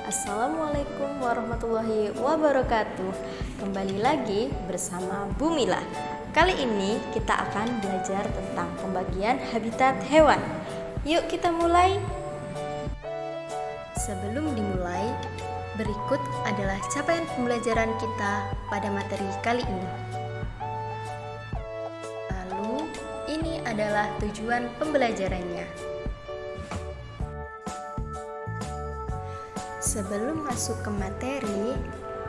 Assalamualaikum warahmatullahi wabarakatuh. Kembali lagi bersama Bu Mila. Kali ini kita akan belajar tentang pembagian habitat hewan. Yuk kita mulai. Sebelum dimulai, berikut adalah capaian pembelajaran kita pada materi kali ini. Lalu, ini adalah tujuan pembelajarannya. Sebelum masuk ke materi,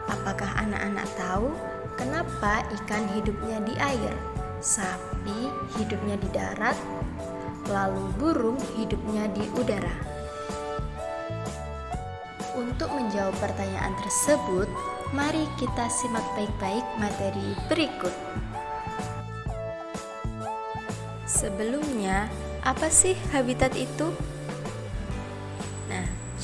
apakah anak-anak tahu kenapa ikan hidupnya di air, sapi hidupnya di darat, lalu burung hidupnya di udara? Untuk menjawab pertanyaan tersebut, mari kita simak baik-baik materi berikut. Sebelumnya, apa sih habitat itu?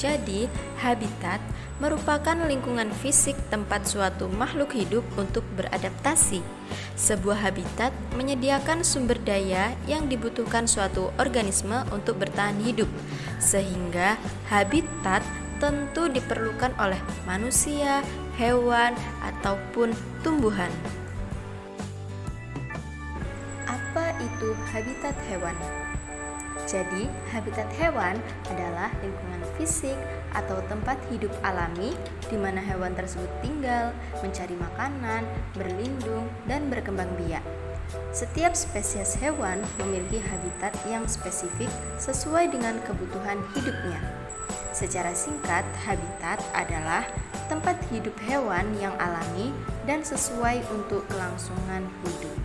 Jadi, habitat merupakan lingkungan fisik tempat suatu makhluk hidup untuk beradaptasi. Sebuah habitat menyediakan sumber daya yang dibutuhkan suatu organisme untuk bertahan hidup, sehingga habitat tentu diperlukan oleh manusia, hewan, ataupun tumbuhan. Apa itu habitat hewan? Jadi, habitat hewan adalah lingkungan fisik atau tempat hidup alami di mana hewan tersebut tinggal, mencari makanan, berlindung, dan berkembang biak. Setiap spesies hewan memiliki habitat yang spesifik sesuai dengan kebutuhan hidupnya. Secara singkat, habitat adalah tempat hidup hewan yang alami dan sesuai untuk kelangsungan hidup.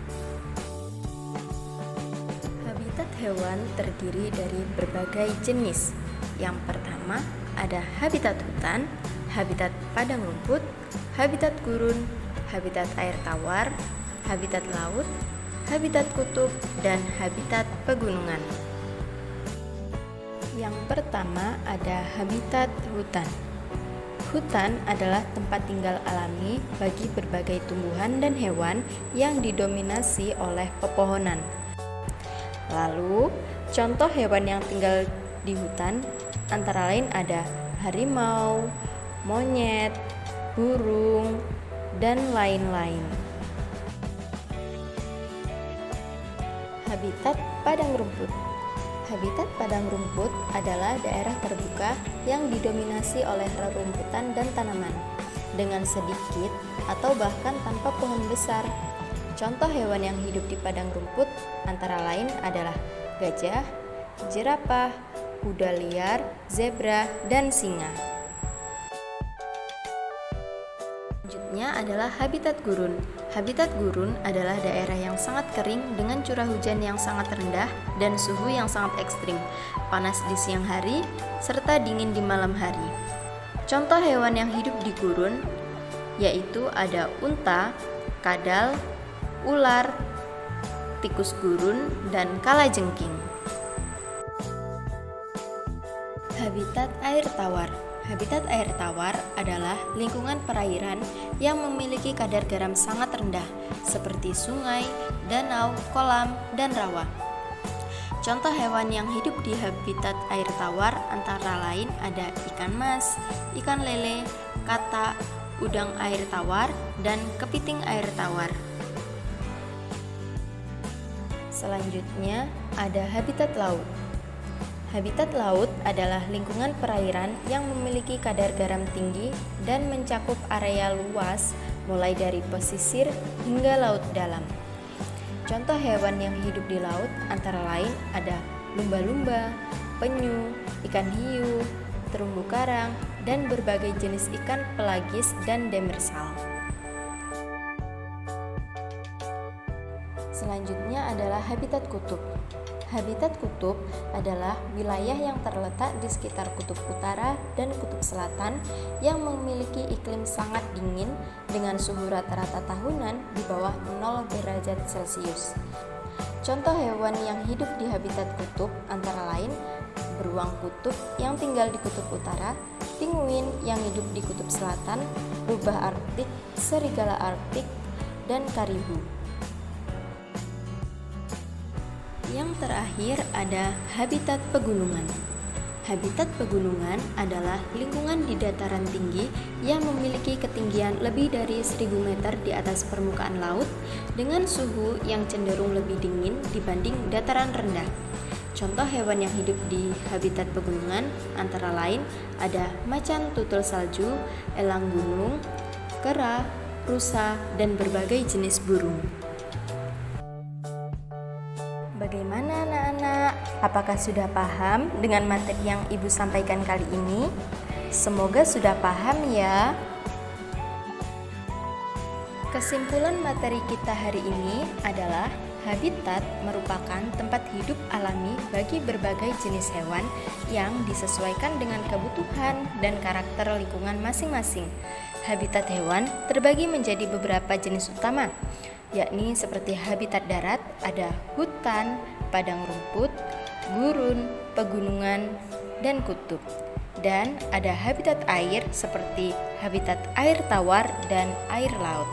Habitat hewan terdiri dari berbagai jenis. Yang pertama ada habitat hutan, habitat padang rumput, habitat gurun, habitat air tawar, habitat laut, habitat kutub, dan habitat pegunungan. Yang pertama ada habitat hutan. Hutan adalah tempat tinggal alami bagi berbagai tumbuhan dan hewan yang didominasi oleh pepohonan. Lalu, contoh hewan yang tinggal di hutan antara lain ada harimau, monyet, burung, dan lain-lain. Habitat padang rumput. Habitat padang rumput adalah daerah terbuka yang didominasi oleh rerumputan dan tanaman, dengan sedikit atau bahkan tanpa pohon besar. Contoh hewan yang hidup di padang rumput antara lain adalah gajah, jerapah, kuda liar, zebra, dan singa. Selanjutnya adalah habitat gurun. Habitat gurun adalah daerah yang sangat kering dengan curah hujan yang sangat rendah dan suhu yang sangat ekstrim, panas di siang hari, serta dingin di malam hari. Contoh hewan yang hidup di gurun yaitu ada unta, kadal, ular, tikus gurun, dan kalajengking. Habitat air tawar. Habitat air tawar adalah lingkungan perairan yang memiliki kadar garam sangat rendah, seperti sungai, danau, kolam, dan rawa. Contoh hewan yang hidup di habitat air tawar antara lain ada ikan mas, ikan lele, katak, udang air tawar, dan kepiting air tawar. Selanjutnya ada habitat laut. Habitat laut adalah lingkungan perairan yang memiliki kadar garam tinggi dan mencakup area luas mulai dari pesisir hingga laut dalam. Contoh hewan yang hidup di laut antara lain ada lumba-lumba, penyu, ikan hiu, terumbu karang, dan berbagai jenis ikan pelagis dan demersal. Selanjutnya adalah habitat kutub. Habitat kutub adalah wilayah yang terletak di sekitar kutub utara dan kutub selatan yang memiliki iklim sangat dingin dengan suhu rata-rata tahunan di bawah 0 derajat Celcius. Contoh hewan yang hidup di habitat kutub antara lain beruang kutub yang tinggal di kutub utara, pinguin yang hidup di kutub selatan, rubah arktik, serigala arktik, dan karibu. Yang terakhir ada habitat pegunungan. Habitat pegunungan adalah lingkungan di dataran tinggi yang memiliki ketinggian lebih dari 1000 meter di atas permukaan laut dengan suhu yang cenderung lebih dingin dibanding dataran rendah. Contoh hewan yang hidup di habitat pegunungan antara lain ada macan tutul salju, elang gunung, kera, rusa, dan berbagai jenis burung. Bagaimana anak-anak? Apakah sudah paham dengan materi yang Ibu sampaikan kali ini? Semoga sudah paham ya. Kesimpulan materi kita hari ini adalah habitat merupakan tempat hidup alami bagi berbagai jenis hewan yang disesuaikan dengan kebutuhan dan karakter lingkungan masing-masing. Habitat hewan terbagi menjadi beberapa jenis utama, yakni seperti habitat darat ada hutan, padang rumput, gurun, pegunungan, dan kutub. Dan ada habitat air seperti habitat air tawar dan air laut.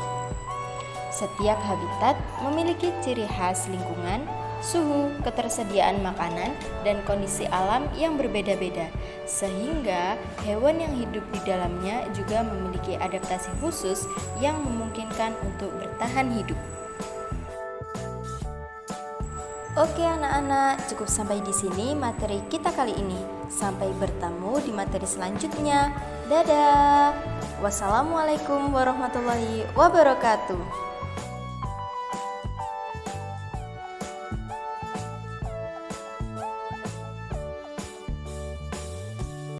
Setiap habitat memiliki ciri khas lingkungan, suhu, ketersediaan makanan, dan kondisi alam yang berbeda-beda, sehingga hewan yang hidup di dalamnya juga memiliki adaptasi khusus yang memungkinkan untuk bertahan hidup. Oke anak-anak, cukup sampai di sini materi kita kali ini. Sampai bertemu di materi selanjutnya. Dadah. Wassalamualaikum warahmatullahi wabarakatuh.